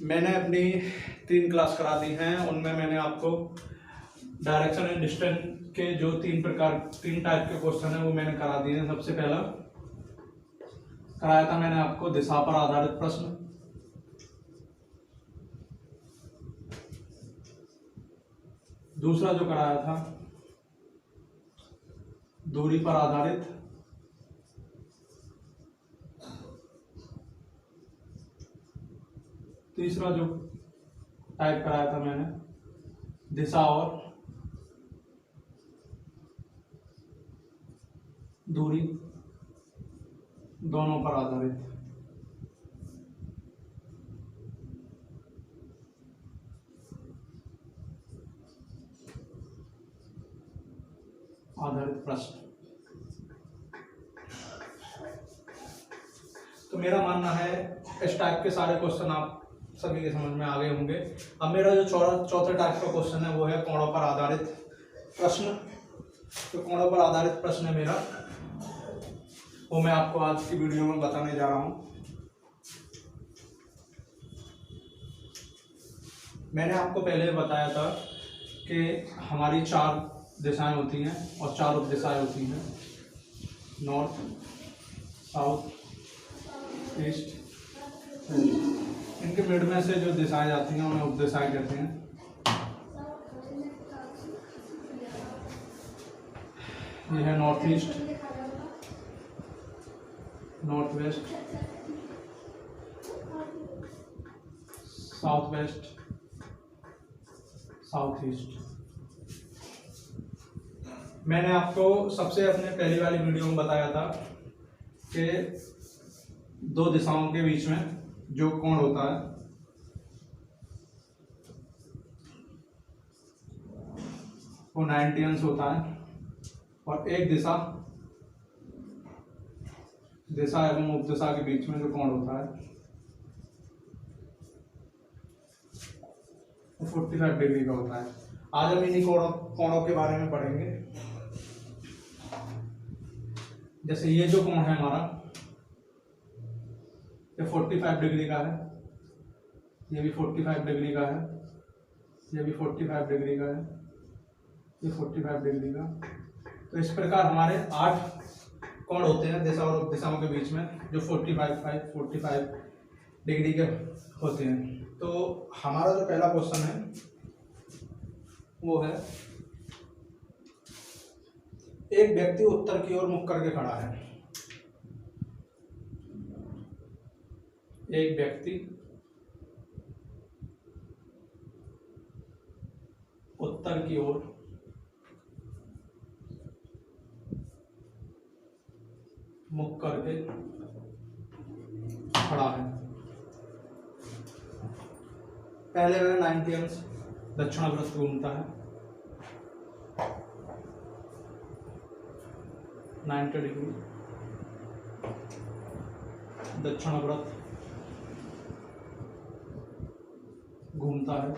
मैंने अपनी 3 क्लास करा दी हैं, उनमें मैंने आपको डायरेक्शन एंड डिस्टेंस के जो 3 टाइप के क्वेश्चन हैं वो मैंने करा दिए हैं। सबसे पहला कराया था मैंने आपको दिशा पर आधारित प्रश्न, दूसरा जो कराया था दूरी पर आधारित, तीसरा जो टाइप कराया था मैंने दिशा और दूरी दोनों पर आधारित। प्रश्न। तो मेरा मानना है इस टाइप के सारे क्वेश्चन आप सभी के समझ में आ गए होंगे। अब मेरा जो चौथे टाइप का क्वेश्चन है वो है कोणों पर आधारित प्रश्न। तो कोणों पर आधारित प्रश्न है मेरा, वो मैं आपको आज की वीडियो में बताने जा रहा हूँ। मैंने आपको पहले बताया था कि हमारी 4 दिशाएं होती हैं और 4 उप दिशाएं होती हैं, नॉर्थ, साउथ, ईस्ट, इनके मिड में से जो दिशाएं जाती हैं उन्हें उप दिशाएं कहते हैं। ये है north east, north west, south west, south east. मैंने आपको सबसे अपने पहली वाली वीडियो में बताया था कि 2 दिशाओं के बीच में जो कोण होता है वो 90 अंश होता है, और एक दिशा एवं उपदिशा के बीच में जो कोण होता है वो 45 डिग्री का होता है। आज हम इन्हीं कोणों के बारे में पढ़ेंगे। जैसे ये जो कोण है हमारा, ये 45 डिग्री का है, ये भी 45 डिग्री का है, ये भी 45 डिग्री का है, ये 45 डिग्री का। तो इस प्रकार हमारे 8 कोण होते हैं दिशा और उपदिशाओं के बीच में जो 45 डिग्री के होते हैं। तो हमारा जो पहला क्वेश्चन है वो है, एक व्यक्ति उत्तर की ओर मुख करके खड़ा है। एक व्यक्ति उत्तर की ओर मुख करके खड़ा है। पहले वह 90 अंश दक्षिणावर्त घूमता है, 90 डिग्री दक्षिणावर्त घूमता है।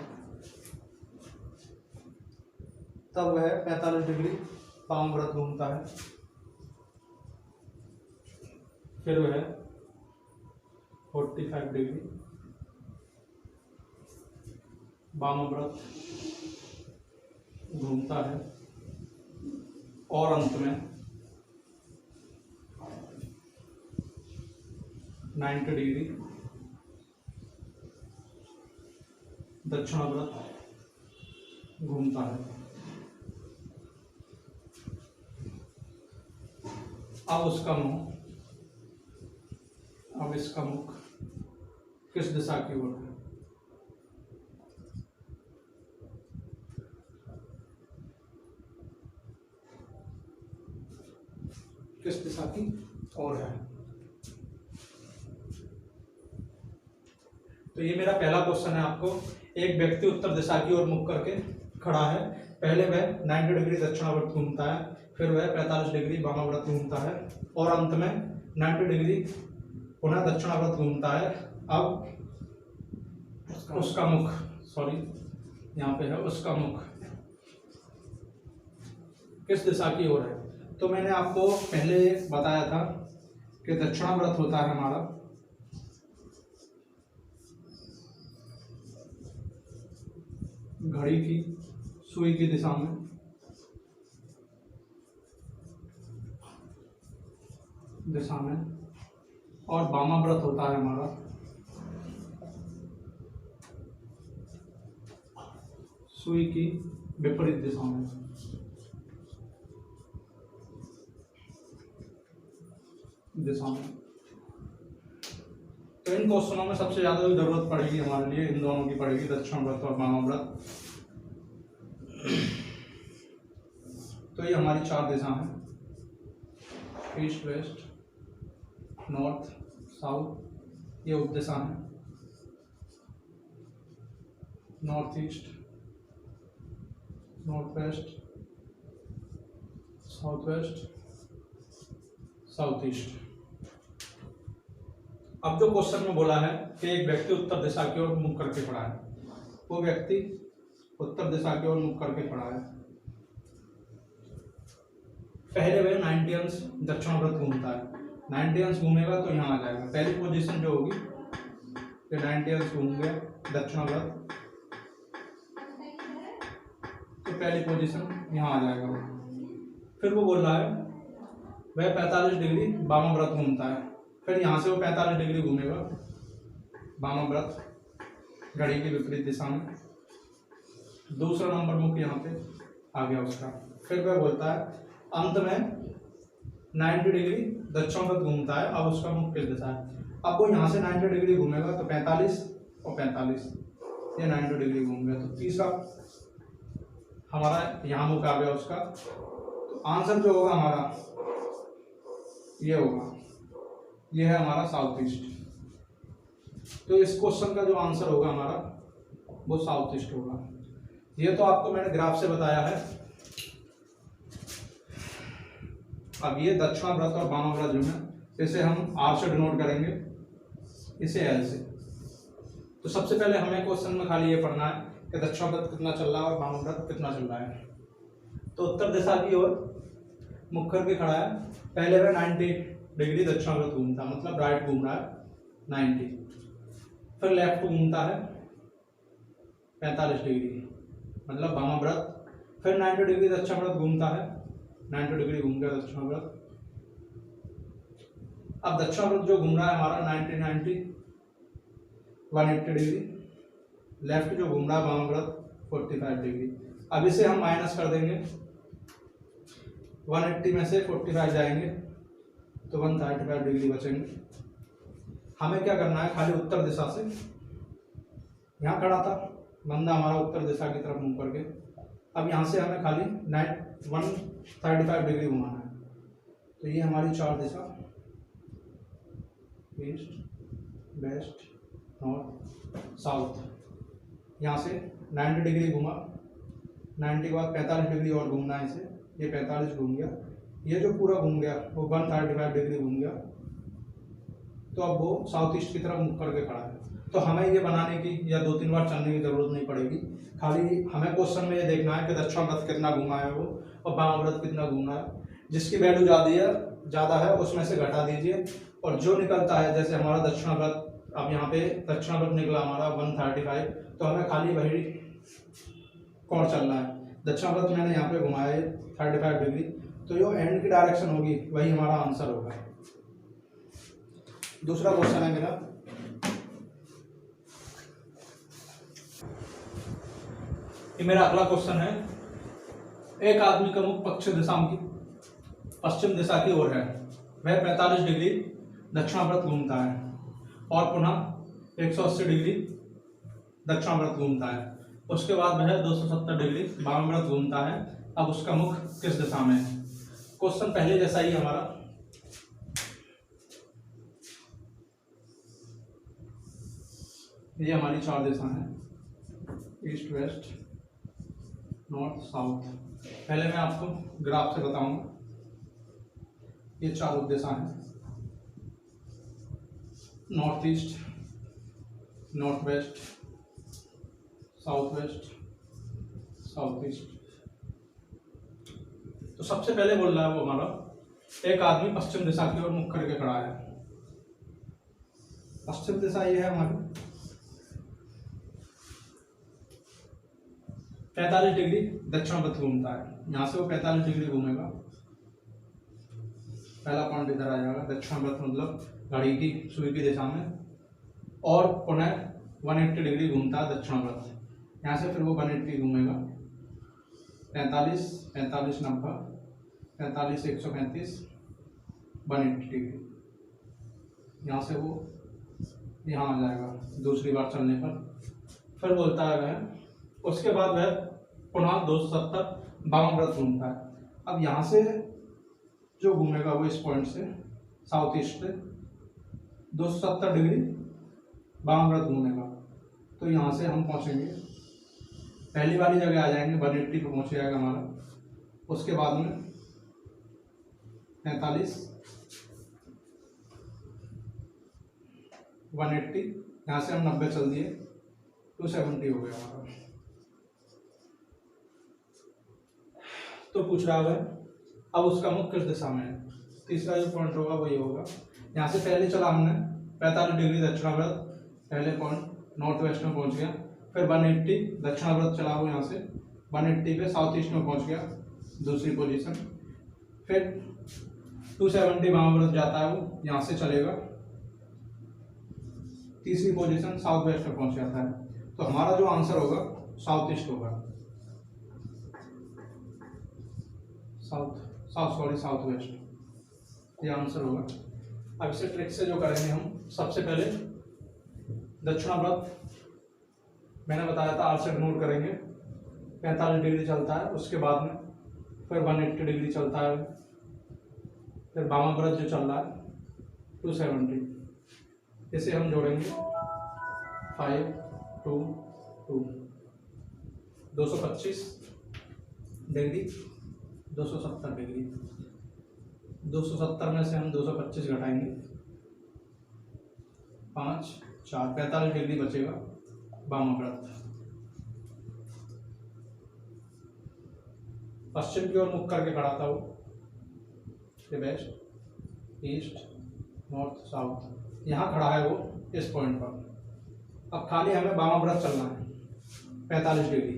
तब वह 45 डिग्री वामव्रत घूमता है, फिर वह 45 डिग्री वामव्रत घूमता है, और अंत में 90 डिग्री दक्षिणावर्त घूमता है। अब इसका मुख किस दिशा की ओर है? किस दिशा की ओर है? तो ये मेरा पहला क्वेश्चन है आपको। एक व्यक्ति उत्तर दिशा की ओर मुख करके खड़ा है। पहले वह 90 डिग्री दक्षिणावर्त घूमता है, फिर वह 45 डिग्री वामावर्त घूमता है, और अंत में 90 डिग्री पुनः दक्षिणावर्त घूमता है। अब उसका मुख, सॉरी यहाँ पे है, उसका मुख किस दिशा की ओर है? तो मैंने आपको पहले बताया था कि दक्षिणावर्त होता है हमारा घड़ी की सुई की दिशा में और वामाव्रत होता है हमारा सुई की विपरीत दिशा में। तो इन क्वेश्चनों में सबसे ज्यादा जो जरूरत पड़ेगी हमारे लिए इन दोनों की पड़ेगी, दक्षिणाव्रत और वामाव्रत। तो ये हमारी 4 दिशा हैं, ईस्ट वेस्ट नॉर्थ साउथ, ये उपदिशा है, north east north west south east. अब जो क्वेश्चन में बोला है कि एक व्यक्ति उत्तर दिशा की ओर मुख करके खड़ा है, वो व्यक्ति उत्तर दिशा की ओर मुख करके खड़ा है। पहले वह 90 अंश दक्षिणाव्रत घूमता है, 90 अंश घूमेगा तो यहाँ आ जाएगा। पहली पोजीशन जो होगी ये 90 अंश घूम गया दक्षिणाव्रत, तो पहली पोजीशन यहाँ आ जाएगा। फिर वो बोल रहा है वह 45 डिग्री वामाव्रत घूमता है, फिर यहाँ से वो 45 डिग्री घूमेगा वामाव्रत घड़ी की विपरीत दिशा में। दूसरा नंबर मुख यहाँ पे आ गया उसका। फिर वह बोलता है अंत में 90 डिग्री दक्षिणाव्रत घूमता है, अब उसका मुख किस दिशा है। अब वो यहाँ से 90 डिग्री घूमेगा तो 45 और 45 ये 90 डिग्री घूम गया। तो तीसरा हमारा यहाँ मुख आ गया उसका। तो आंसर जो होगा हमारा ये होगा, ये है हमारा साउथ ईस्ट। तो इस क्वेश्चन का जो आंसर होगा हमारा वो साउथ ईस्ट होगा। ये तो आपको मैंने ग्राफ से बताया है। अब ये दक्षिणाव्रत और वामाव्रत जो है इसे हम आर से डिनोट करेंगे, इसे एल से। तो सबसे पहले हमें क्वेश्चन में खाली ये पढ़ना है कि दक्षिणाव्रत कितना चल रहा है और वामाव्रत कितना चल रहा है। तो उत्तर दिशा की ओर मुख करके खड़ा है, पहले वह 90 डिग्री दक्षिणाव्रत घूमता है, मतलब राइट घूम रहा है 90, फिर लेफ्ट घूमता है 45 डिग्री मतलब वामाव्रत, फिर 90 डिग्री दक्षिणाव्रत घूमता है, 90 डिग्री घूम गया दक्षिणाव्रत। अब दक्षिणाव्रत जो घूम रहा है हमारा 90 180 डिग्री, लेफ्ट जो घूम रहा है वामाव्रत 45 डिग्री। अब इसे हम माइनस कर देंगे, 180 में से 45 जाएंगे तो 135 डिग्री बचेंगे। हमें क्या करना है, खाली उत्तर दिशा से, यहाँ खड़ा था बंदा हमारा उत्तर दिशा की तरफ मुंह करके, अब यहाँ से हमें खाली 135 डिग्री घुमाना है। तो ये हमारी 4 दिशा, ईस्ट वेस्ट नॉर्थ साउथ। यहाँ से 90 डिग्री घुमा, 90 के बाद 45 डिग्री और घूमना है इसे, ये 45 घूम गया, ये जो पूरा घूम गया वो 135 डिग्री घूम गया। तो अब वो साउथ ईस्ट की तरफ मुख करके खड़ा है। तो हमें ये बनाने की या 2-3 बार चलने की जरूरत नहीं पड़ेगी, खाली हमें क्वेश्चन में ये देखना है कि दक्षिणाव्रत कितना घुमा है वो और वामाव्रत कितना घूमा है। जिसकी वैल्यू ज़्यादा है उसमें से घटा दीजिए, और जो निकलता है, जैसे हमारा दक्षिणाव्रत, अब यहाँ पे दक्षिणाव्रत निकला हमारा 135, तो हमें खाली वही कोण चलना है। दक्षिणाव्रत मैंने यहाँ पे घुमाया 35 डिग्री, तो जो एंड की डायरेक्शन होगी वही हमारा आंसर होगा। दूसरा क्वेश्चन है मेरा, ये मेरा अगला क्वेश्चन है। एक आदमी का मुख पश्चिम दिशा की ओर है, वह 45 डिग्री दक्षिणाव्रत घूमता है और पुनः 180 डिग्री दक्षिणाव्रत घूमता है। उसके बाद वह 270 डिग्री वामाव्रत घूमता है। अब उसका मुख किस दिशा में है। क्वेश्चन पहले जैसा ही हमारा, ये हमारी 4 दिशा है, ईस्ट वेस्ट नॉर्थ साउथ। पहले मैं आपको ग्राफ से बताऊंगा, ये 4 उपदिशा हैं, north east north west south east. तो सबसे पहले बोल रहा है वो हमारा, एक आदमी पश्चिम दिशा की ओर मुख करके खड़ा है। पश्चिम दिशा ये है हमारी, 45 डिग्री दक्षिणावर्त घूमता है। यहाँ से वो 45 डिग्री घूमेगा, पहला पॉइंट इधर आ जाएगा, दक्षिणावर्त मतलब घड़ी की सुई की दिशा में, और पुनः 180 डिग्री घूमता है दक्षिणावर्त। यहाँ से फिर वो 180 घूमेगा, 45 45 90 45 135 180 डिग्री। यहाँ से वो यहाँ आ जाएगा दूसरी बार चलने पर। फिर बोलता है वह, उसके बाद वह पुनः 270 वामाव्रत घूमता है। अब यहाँ से जो घूमेगा वो इस पॉइंट से साउथ ईस्ट से 270 डिग्री वामाव्रत घूमेगा। तो यहाँ से हम पहुँचेंगे, पहली वाली जगह आ जाएंगे, 180 पे पहुँच जाएगा हमारा। उसके बाद में 45 180, यहाँ से हम 90 चल दिए, 270 हो गया हमारा। तो पूछ रहा है अब उसका मुख किस दिशा में है। तीसरा जो पॉइंट होगा वही होगा, यहाँ से पहले चला हमने 45 डिग्री दक्षिणावर्त, पहले पॉइंट नॉर्थ वेस्ट में पहुंच गया, फिर 180 दक्षिणावर्त चला वो, यहाँ से 180 पे साउथ ईस्ट में पहुंच गया दूसरी पोजीशन, फिर 270 वामाव्रत जाता है वो, यहाँ से चलेगा तीसरी पोजीशन साउथ वेस्ट में पहुंच जाता है। तो हमारा जो आंसर होगा साउथ ईस्ट होगा, साउथ वेस्ट, ये आंसर होगा। अब इसे ट्रिक से जो करेंगे हम, सबसे पहले दक्षिणावर्त मैंने बताया था, आर से नोट करेंगे, 45 डिग्री चलता है, उसके बाद में फिर 180 डिग्री चलता है, फिर वामाव्रत जो चल रहा है 270, इसे हम जोड़ेंगे 5 2 2 225 डिग्री 270 डिग्री, 270 में से हम 225 घटाएंगे, 5 4 45 डिग्री बचेगा वामाव्रत। पश्चिम की ओर मुख करके खड़ा था वो, वेस्ट ईस्ट नॉर्थ साउथ, यहाँ खड़ा है वो इस पॉइंट पर। अब खाली हमें वामाव्रत चलना है 45 डिग्री,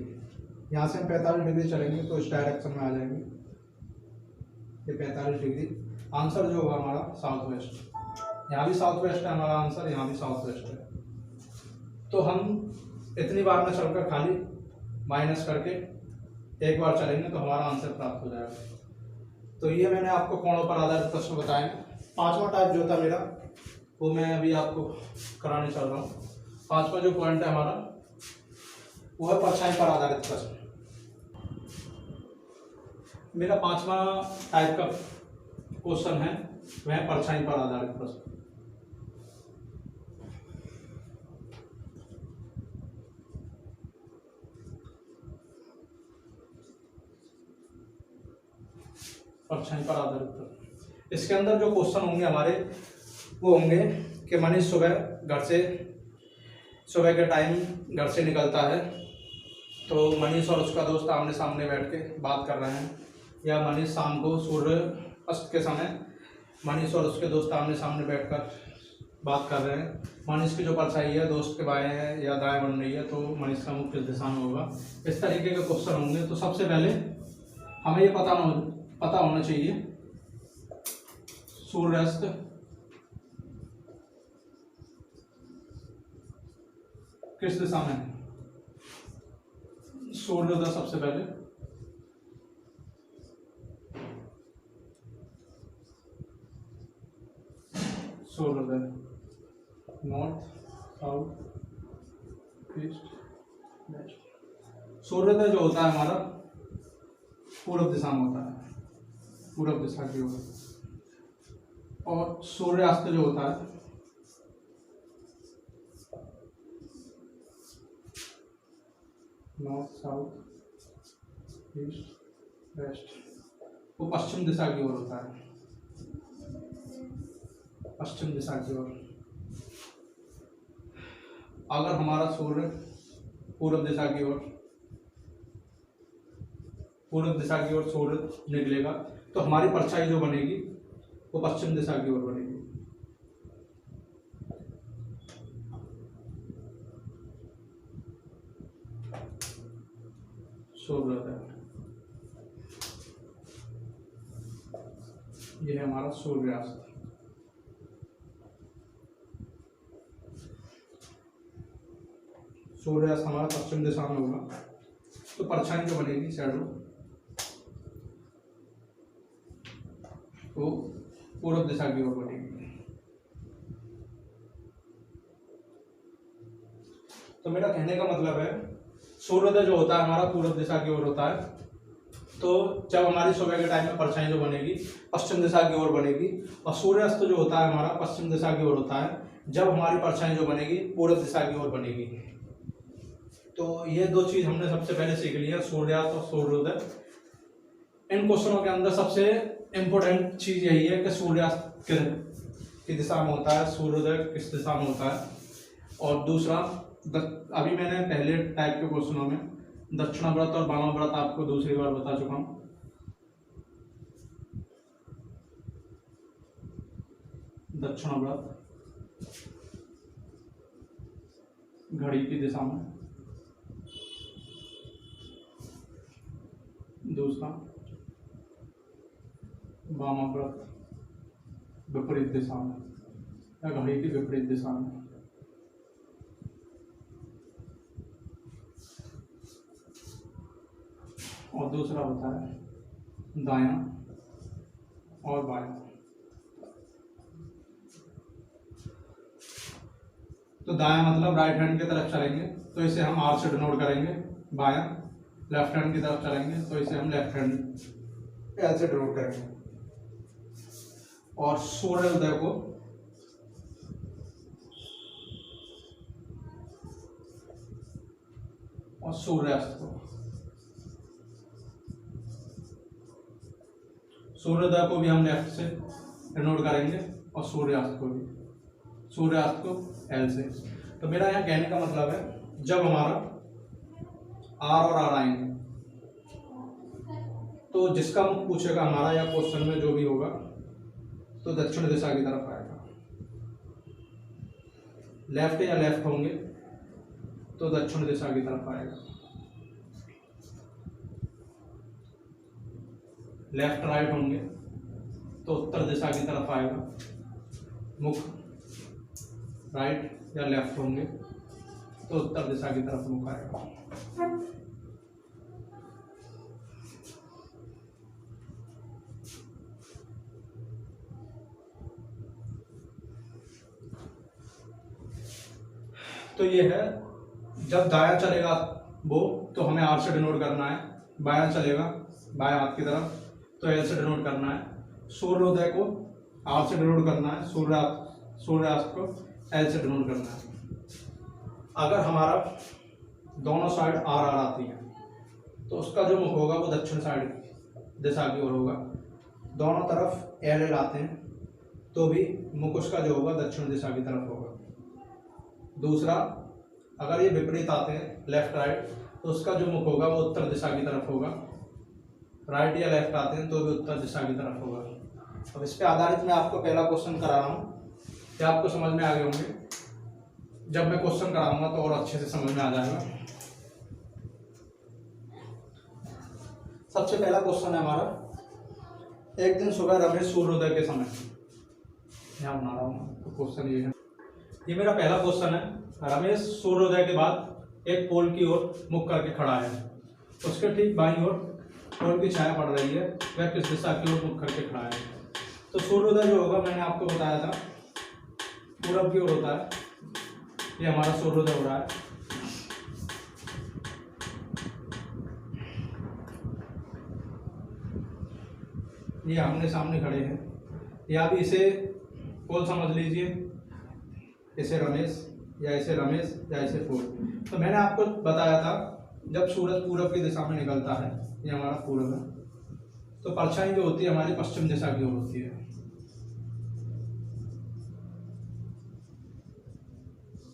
यहाँ से हम 45 डिग्री चलेंगे तो इस डायरेक्शन में आ जाएंगे, ये 45 डिग्री। आंसर जो होगा हमारा साउथ वेस्ट, यहाँ भी साउथ वेस्ट है हमारा आंसर, यहाँ भी साउथ वेस्ट है। तो हम इतनी बार में चलकर खाली माइनस करके एक बार चलेंगे तो हमारा आंसर प्राप्त हो जाएगा। तो ये मैंने आपको कोणों पर आधारित प्रश्न बताए। पांचवा टाइप जो था मेरा वो मैं अभी आपको कराने चल रहा हूँ। पांचवा जो पॉइंट है हमारा वो है परछाई पर आधारित प्रश्न। मेरा पांचवा टाइप का क्वेश्चन है वह परछाई पर आधारित प्रश्न। परछाई पर आधारित प्रश्न, इसके अंदर जो क्वेश्चन होंगे हमारे वो होंगे कि मनीष सुबह के टाइम घर से निकलता है, तो मनीष और उसका दोस्त आमने सामने बैठ के बात कर रहे हैं, या मनीष शाम को सूर्य अस्त के समय मनीष और उसके दोस्त आमने सामने बैठकर बात कर रहे हैं। मनीष की जो परछाई है दोस्त के बाएं है या दाएं बन रही है, तो मनीष का मुख किस दिशा में होगा। इस तरीके के क्वेश्चन होंगे। तो सबसे पहले हमें ये पता होना चाहिए सूर्यास्त किस दिशा में है। सूर्योदय सबसे पहले सूर्योदय नॉर्थ साउथ ईस्ट वेस्ट। सूर्योदय जो होता है हमारा पूर्व दिशा में होता है, पूर्व दिशा की ओर। और सूर्यास्त जो होता है नॉर्थ साउथ ईस्ट वेस्ट, वो पश्चिम दिशा की ओर होता है, पश्चिम दिशा की ओर। अगर हमारा सूर्य पूर्व दिशा की ओर सूर्य निकलेगा तो हमारी परछाई जो बनेगी वो पश्चिम दिशा की ओर बनेगी। सूर्योदय, ये है हमारा सूर्यास्त। सूर्यास्त हमारा पश्चिम दिशा में होगा, तो परछाई जो बनेगी शैडो वो पूर्व दिशा की ओर बनेगी। तो मेरा कहने का मतलब है सूर्योदय जो होता है हमारा पूर्व दिशा की ओर होता है, तो जब हमारी सुबह के टाइम में परछाई जो बनेगी पश्चिम दिशा की ओर बनेगी, और सूर्यास्त जो होता है हमारा पश्चिम दिशा की ओर होता है जब हमारी परछाई जो बनेगी पूर्व दिशा की ओर बनेगी। तो ये दो चीज हमने सबसे पहले सीख लिया, सूर्यास्त और सूर्योदय। इन क्वेश्चनों के अंदर सबसे इम्पोर्टेंट चीज यही है कि सूर्यास्त किस दिशा में होता है, सूर्योदय किस दिशा में होता है। और दूसरा, अभी मैंने पहले टाइप के क्वेश्चनों में दक्षिणाव्रत और वामाव्रत आपको दूसरी बार बता चुका हूं। दक्षिणाव्रत घड़ी की दिशा में, दूसरा वामाव्रत विपरीत दिशा में या घड़ी की विपरीत दिशा में। और दूसरा होता है दायां और बायां। तो दायां मतलब राइट हैंड की तरफ चलेंगे तो इसे हम आर से डिनोट करेंगे, बायां लेफ्ट हैंड की तरफ चलेंगे तो इसे हम लेफ्ट हैंड एल से डिनोट करेंगे। और सूर्योदय को और सूर्यास्त को, सूर्योदय को भी हम लेफ्ट से डिनोट करेंगे और सूर्यास्त को भी, सूर्यास्त को एल से। तो मेरा यहाँ कहने का मतलब है जब हमारा आर और आर आएंगे तो जिसका मुख पूछेगा हमारा या क्वेश्चन में जो भी होगा तो दक्षिण दिशा की तरफ आएगा। लेफ्ट या लेफ्ट होंगे तो दक्षिण दिशा की तरफ आएगा, लेफ्ट राइट होंगे तो उत्तर दिशा की तरफ आएगा। मुख राइट या लेफ्ट होंगे तो उत्तर दिशा की तरफ मुख आएगा। तो ये है, जब दायां चलेगा वो तो हमें आर से डिनोट करना है, बायां चलेगा बाएं हाथ की तरफ तो एल से डिनोट करना है। सूर्योदय को आर से डिनोट करना है, सूर्यास्त को एल से डिनोट करना है। अगर हमारा दोनों साइड आर आर आती है तो उसका जो मुख होगा वो दक्षिण साइड दिशा की ओर होगा। दोनों तरफ एल एल आते हैं तो भी मुख उसका जो होगा दक्षिण दिशा की तरफ होगा। दूसरा, अगर ये विपरीत आते हैं लेफ्ट राइट तो उसका जो मुख होगा वो उत्तर दिशा की तरफ होगा। राइट या लेफ्ट आते हैं तो भी उत्तर दिशा की तरफ होगा। अब इस पे आधारित मैं आपको पहला क्वेश्चन करा रहा हूँ, क्या आपको समझ में आ गए होंगे। जब मैं क्वेश्चन कराऊंगा तो और अच्छे से समझ में आ जाएगा। सबसे पहला क्वेश्चन है हमारा, एक दिन सुबह रमेश सूर्योदय के समय, यहाँ बना रहा हूँ तो क्वेश्चन ये है, ये मेरा पहला क्वेश्चन है। रमेश सूर्योदय के बाद एक पोल की ओर मुख करके खड़ा है, उसके ठीक बाईं ओर पोल की छाया पड़ रही है, वह किस दिशा की ओर मुख करके खड़ा है। तो सूर्योदय जो होगा मैंने आपको बताया था पूरब की ओर होता है, ये हमारा सूर्योदय हो रहा है। ये आमने सामने खड़े हैं, या भी इसे पोल समझ लीजिए, इसे रमेश या इसे रमेश या इसे पोल। तो मैंने आपको बताया था जब सूरज पूरब की दिशा में निकलता है, ये हमारा पूरब है, तो परछाई जो होती है हमारी पश्चिम दिशा की ओर होती है।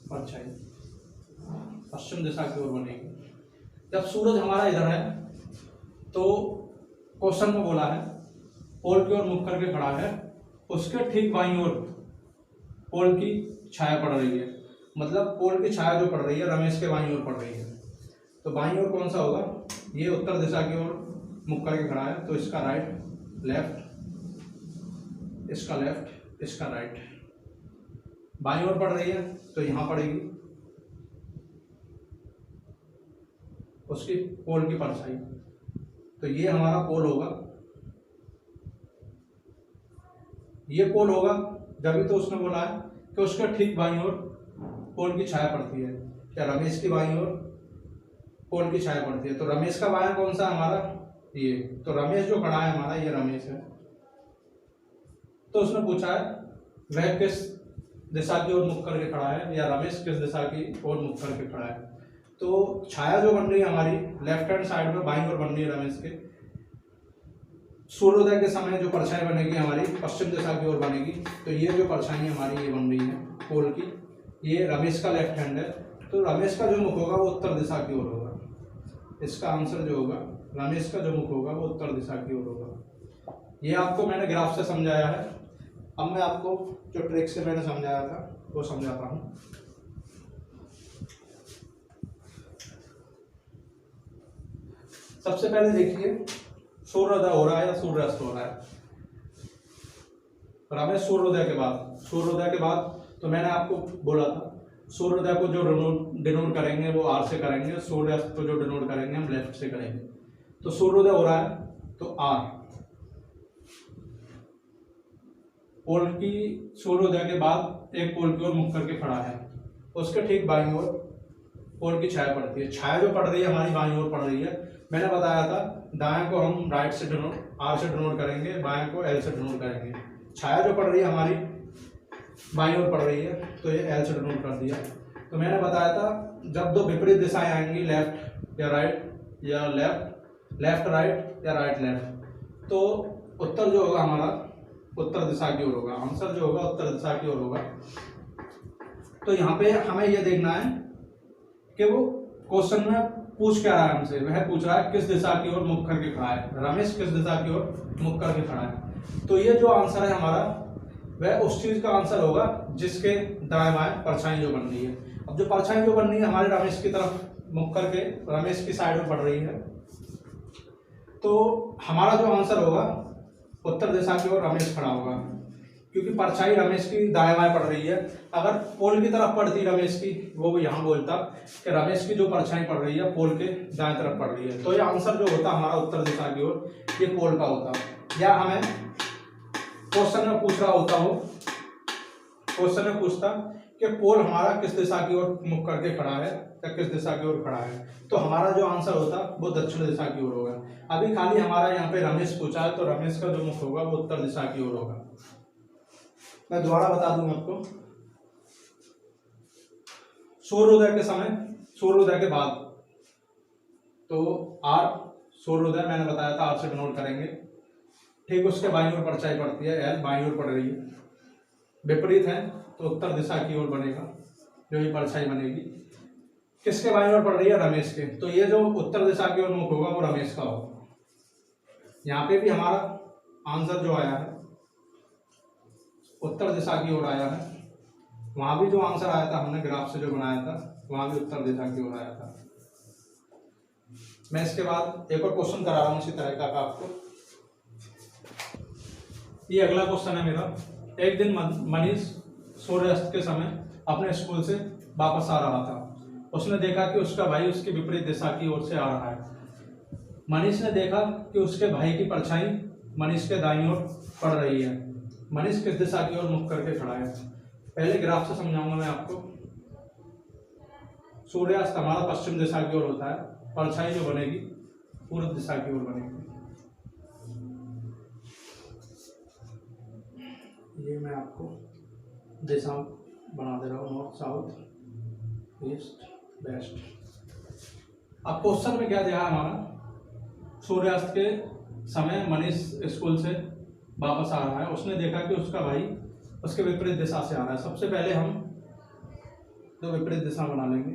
परछाई पश्चिम दिशा की ओर बनेगी। जब सूरज हमारा इधर है तो क्वेश्चन में बोला है पोल की ओर मुख करके खड़ा है, उसके ठीक बाईं ओर पोल की छाया पड़ रही है, मतलब पोल की छाया जो पड़ रही है रमेश के बाईं ओर पड़ रही है। तो बाईं ओर कौन सा होगा, ये उत्तर दिशा की ओर मुख करके खड़ा है, तो इसका राइट लेफ्ट, इसका लेफ्ट, इसका राइट। बाईं ओर पड़ रही है तो यहाँ पड़ेगी उसकी पोल की परछाई। तो ये हमारा पोल होगा, ये पोल होगा। जब भी तो उसने बोला है कि उसके ठीक बाईं ओर पोल की छाया पड़ती है, क्या रमेश की बाईं ओर पोल की छाया पड़ती है। तो रमेश का बायां कौन सा हमारा, ये। तो रमेश जो खड़ा है हमारा, ये रमेश है। तो उसने पूछा है वह किस दिशा की ओर मुख करके खड़ा है, या रमेश किस दिशा की ओर मुख करके खड़ा है। तो छाया जो बन रही है हमारी लेफ्ट हैंड साइड में बाईं ओर बन रही है रमेश के। सूर्योदय के समय जो परछाई बनेगी हमारी पश्चिम दिशा की ओर बनेगी। तो ये जो परछाई हमारी ये बन रही है पोल की, ये रमेश का लेफ्ट हैंड है। तो रमेश का जो मुख होगा वो उत्तर दिशा की ओर होगा। इसका आंसर जो होगा, रमेश का जो मुख होगा वो उत्तर दिशा की ओर होगा। ये आपको मैंने ग्राफ से समझाया है। अब मैं आपको जो ट्रिक से मैंने समझाया था वो समझाता हूँ। सबसे पहले देखिए सूर्योदय हो रहा है या सूर्यास्त हो रहा है। रमेश सूर्योदय के बाद तो मैंने आपको बोला था सूर्योदय को जो डिनोट करेंगे वो आर से करेंगे, सूर्यास्त को जो डिनोट करेंगे हम लेफ्ट से करेंगे। तो सूर्योदय हो रहा है तो आर, पोल की सूर्योदय के बाद एक पोल की ओर मुख करके खड़ा है, उसके ठीक बाईं ओर पोल की छाया पड़ती है। छाया जो पड़ रही है हमारी बाईं ओर पड़ रही है। मैंने बताया था दाएं को हम राइट से डिनोट आर से डिनोट करेंगे, बाएं को एल से डिनोट करेंगे। छाया जो पड़ रही है हमारी बाईं ओर पड़ रही है तो ये एल से डिनोट कर दिया। तो मैंने बताया था जब दो विपरीत दिशाएं आएंगी, लेफ्ट या राइट या लेफ्ट राइट या राइट लेफ्ट, तो उत्तर जो होगा हमारा उत्तर दिशा की ओर होगा। आंसर जो होगा उत्तर दिशा की ओर होगा। तो यहाँ पे हमें यह देखना है कि वो क्वेश्चन में पूछ क्या रहा है हमसे। वह पूछ रहा है किस दिशा की ओर मुख करके खड़ा है, रमेश किस दिशा की ओर मुख करके खड़ा है। तो ये जो आंसर है हमारा वह उस चीज का आंसर होगा जिसके दाएं बाएं परछाई जो बन रही है। अब जो परछाई जो बन रही है हमारे रमेश की तरफ मुख करके रमेश की साइड में पड़ रही है, तो हमारा जो आंसर होगा उत्तर दिशा की ओर रमेश खड़ा होगा, क्योंकि परछाई रमेश की दाएं बाएं पड़ रही है। अगर पोल की तरफ पड़ती रमेश की, वो यहाँ बोलता कि रमेश की जो परछाई पड़ रही है पोल के दाएं तरफ पड़ रही है, तो ये आंसर जो होता हमारा उत्तर दिशा की ओर ये पोल का होता। या हमें क्वेश्चन में पूछ रहा होता हो, क्वेश्चन में पूछता कि पोल हमारा किस दिशा की ओर मुख करके खड़ा है या किस दिशा की ओर खड़ा है, तो हमारा जो आंसर होता वो दक्षिण दिशा की ओर होगा। अभी खाली हमारा यहाँ पे रमेश पूछा है, तो रमेश का जो मुख होगा वो उत्तर दिशा की ओर होगा। मैं दोबारा बता दूं आपको, सूर्योदय के समय, सूर्योदय के बाद, तो आर सूर्योदय मैंने बताया था आर से डिनोट करेंगे। ठीक उसके बाईं ओर परछाई पड़ती है, एल बाईं ओर पड़ रही है। विपरीत है तो उत्तर दिशा की ओर बनेगा जो ये परछाई बनेगी। किसके बाईं ओर पड़ रही है, रमेश के। तो ये जो उत्तर दिशा की ओर मुख होगा वो रमेश का होगा। यहाँ पे भी हमारा आंसर जो आया है उत्तर दिशा की ओर आया है। वहां भी जो आंसर आया था हमने ग्राफ से जो बनाया था वहां भी उत्तर दिशा की ओर आया था। मैं इसके बाद एक और क्वेश्चन करा रहा हूँ इसी तरह का आपको। ये अगला क्वेश्चन है मेरा। एक दिन मनीष सूर्यास्त के समय अपने स्कूल से वापस आ रहा था। उसने देखा कि उसका भाई उसकी विपरीत दिशा की ओर से आ रहा है। मनीष ने देखा कि उसके भाई की परछाई मनीष के दाईं ओर पड़ रही है। मनीष किस दिशा की ओर मुख करके खड़ा है। पहले ग्राफ से समझाऊंगा मैं आपको। सूर्यास्त हमारा पश्चिम दिशा की ओर होता है, परछाई जो बनेगी पूर्व दिशा की ओर बनेगी। ये मैं आपको दिशा बना दे रहा हूँ, नॉर्थ साउथ ईस्ट वेस्ट। अब क्वेश्चन में क्या दिया है हमारा, सूर्यास्त के समय मनीष स्कूल से वापस आ रहा है। उसने देखा कि उसका भाई उसके विपरीत दिशा से आ रहा है। सबसे पहले हम दो विपरीत दिशा बना लेंगे,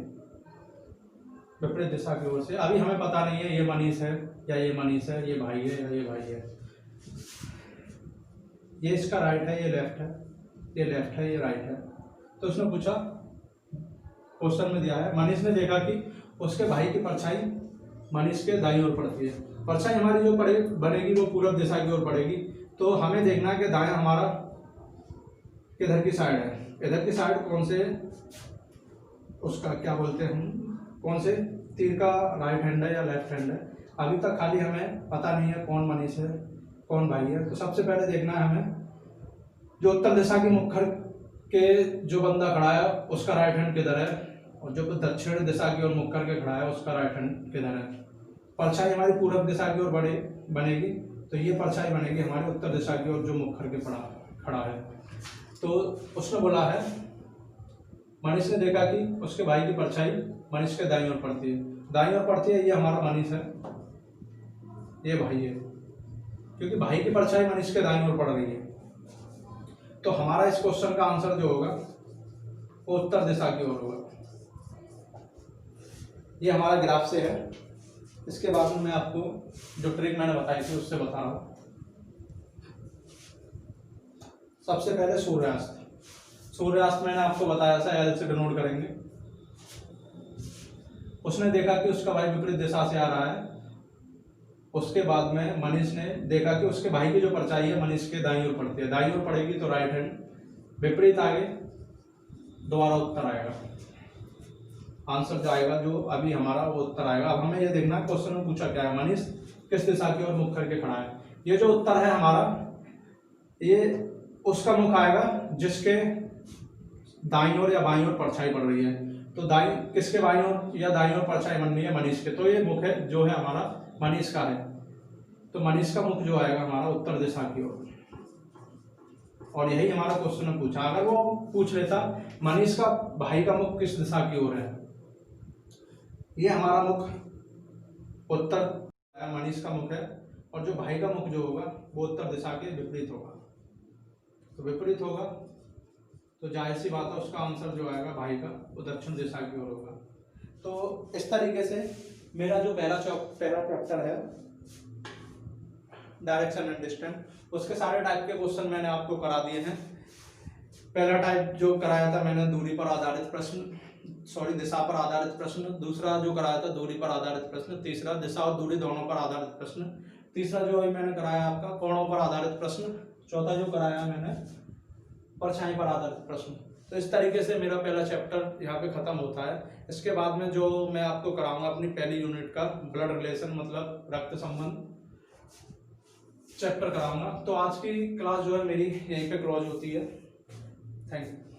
विपरीत दिशा की ओर से। अभी हमें पता नहीं है ये मनीष है या ये मनीष है, ये भाई है या ये भाई है। ये इसका राइट है, ये लेफ्ट है, ये लेफ्ट है, ये राइट है। तो उसने पूछा, क्वेश्चन में दिया है मनीष ने देखा कि उसके भाई की परछाई मनीष के दाईं ओर पड़ती है। परछाई हमारी जो बनेगी वो पूरब दिशा की ओर पड़ेगी। तो हमें देखना है कि दायां हमारा किधर की साइड है, इधर की साइड कौन से, उसका क्या बोलते हैं हम, कौन से तीर का राइट हैंड है या लेफ्ट हैंड है। अभी तक खाली हमें पता नहीं है कौन मनीष है कौन भाई है। तो सबसे पहले देखना है हमें जो उत्तर दिशा की मुखर के जो बंदा खड़ा है उसका राइट हैंड किधर है, और जो दक्षिण दिशा की ओर मुख करके खड़ा है उसका राइट हैंड किधर है। परछाई हमारी पूरब दिशा की ओर बनेगी, तो ये परछाई बनेगी हमारी उत्तर दिशा की ओर जो मुख करके खड़ा है। तो उसने बोला है, मनीष ने देखा कि उसके भाई की परछाई मनीष के दाईं ओर पड़ती है, दाईं ओर पड़ती है, ये हमारा मनीष है, ये भाई है, क्योंकि भाई की परछाई मनीष के दाईं ओर पड़ रही है। तो हमारा इस क्वेश्चन का आंसर जो होगा वो उत्तर दिशा की ओर होगा। ये हमारा ग्राफ से है। इसके बाद में मैं आपको जो ट्रिक मैंने बताई थी उससे बता रहा हूं। सबसे पहले सूर्यास्त। सूर्यास्त मैंने आपको बताया था, एल से डिनोट करेंगे। उसने देखा कि उसका भाई विपरीत दिशा से आ रहा है। उसके बाद में मनीष ने देखा कि उसके भाई की जो परछाई है मनीष के दाईं ओर पड़ती है, दाईं ओर पड़ेगी तो राइट हैंड, विपरीत आगे दोबारा उत्तर आएगा। आंसर जो आएगा जो अभी हमारा वो उत्तर आएगा। अब हमें ये देखना क्वेश्चन में पूछा क्या है, मनीष किस दिशा की ओर मुख करके खड़ा है। ये जो उत्तर है हमारा, ये उसका मुख आएगा जिसके दाईं ओर या बाईं ओर परछाई पड़ रही है। तो दाईं किसके बाईं ओर या दाईं ओर परछाई बन रही है, मनीष के। तो ये मुख है जो है हमारा मनीष का है। तो मनीष का मुख जो आएगा हमारा उत्तर दिशा की ओर। और यही हमारा क्वेश्चन में पूछा। अगर वो पूछ लेता मनीष का भाई का मुख किस दिशा की ओर है, ये हमारा मुख उत्तर, मनीष का मुख है, और जो भाई का मुख जो होगा वो उत्तर दिशा के विपरीत होगा। तो विपरीत होगा तो जाहिर सी बात है उसका आंसर जो आएगा भाई का वो दक्षिण दिशा की ओर होगा। तो इस तरीके से मेरा जो पहला चैप्टर है डायरेक्शन एंड डिस्टेंस, उसके सारे टाइप के क्वेश्चन मैंने आपको करा दिए हैं। पहला टाइप जो कराया था मैंने दूरी पर आधारित प्रश्न, दिशा पर आधारित प्रश्न। दूसरा जो कराया था दूरी पर आधारित प्रश्न। तीसरा दिशा और दूरी दोनों पर आधारित प्रश्न। तीसरा जो अभी मैंने कराया आपका कोणों पर आधारित प्रश्न। चौथा जो कराया मैंने परछाई पर आधारित प्रश्न। तो इस तरीके से मेरा पहला चैप्टर यहाँ पे खत्म होता है। इसके बाद में जो मैं आपको कराऊंगा अपनी पहली यूनिट का ब्लड रिलेशन मतलब रक्त संबंध चैप्टर कराऊंगा। तो आज की क्लास जो है मेरी यहीं पे क्लोज होती है। Thank you.